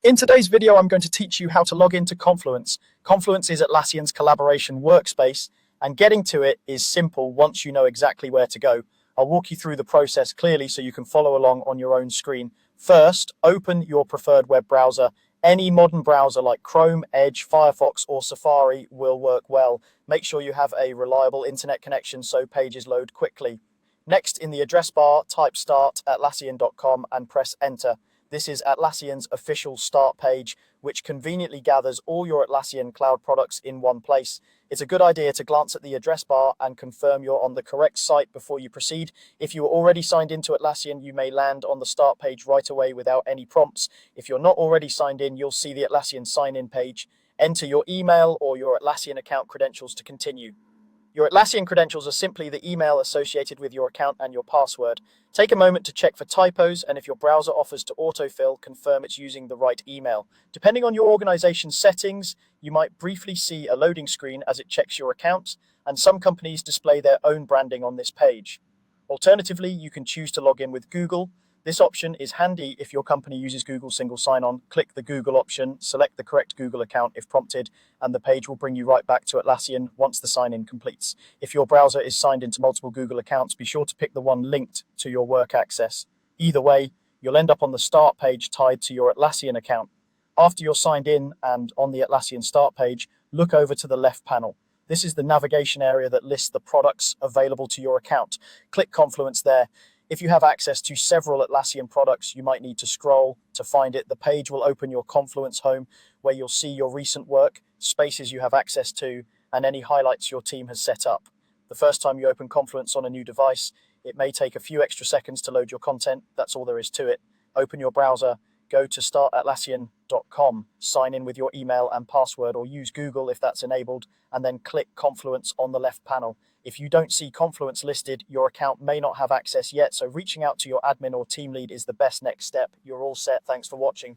In today's video, I'm going to teach you how to log into Confluence. Confluence is Atlassian's collaboration workspace, and getting to it is simple once you know exactly where to go. I'll walk you through the process clearly so you can follow along on your own screen. First, open your preferred web browser. Any modern browser like Chrome, Edge, Firefox, or Safari will work well. Make sure you have a reliable internet connection so pages load quickly. Next, in the address bar, type start atlassian.com and press enter. This is Atlassian's official start page, which conveniently gathers all your Atlassian cloud products in one place. It's a good idea to glance at the address bar and confirm you're on the correct site before you proceed. If you are already signed into Atlassian, you may land on the start page right away without any prompts. If you're not already signed in, you'll see the Atlassian sign-in page. Enter your email or your Atlassian account credentials to continue. Your Atlassian credentials are simply the email associated with your account and your password. Take a moment to check for typos, and if your browser offers to autofill, confirm it's using the right email. Depending on your organization's settings, you might briefly see a loading screen as it checks your account, and some companies display their own branding on this page. Alternatively, you can choose to log in with Google. This option is handy if your company uses Google Single Sign-On. Click the Google option, select the correct Google account if prompted, and the page will bring you right back to Atlassian once the sign-in completes. If your browser is signed into multiple Google accounts, be sure to pick the one linked to your work access. Either way, you'll end up on the start page tied to your Atlassian account. After you're signed in and on the Atlassian start page, look over to the left panel. This is the navigation area that lists the products available to your account. Click Confluence there. If you have access to several Atlassian products, you might need to scroll to find it. The page will open your Confluence home where you'll see your recent work, spaces you have access to, and any highlights your team has set up. The first time you open Confluence on a new device, it may take a few extra seconds to load your content. That's all there is to it. Open your browser, go to startatlassian.com, sign in with your email and password, or use Google if that's enabled, and then click Confluence on the left panel. If you don't see Confluence listed, your account may not have access yet, so reaching out to your admin or team lead is the best next step. You're all set. Thanks for watching.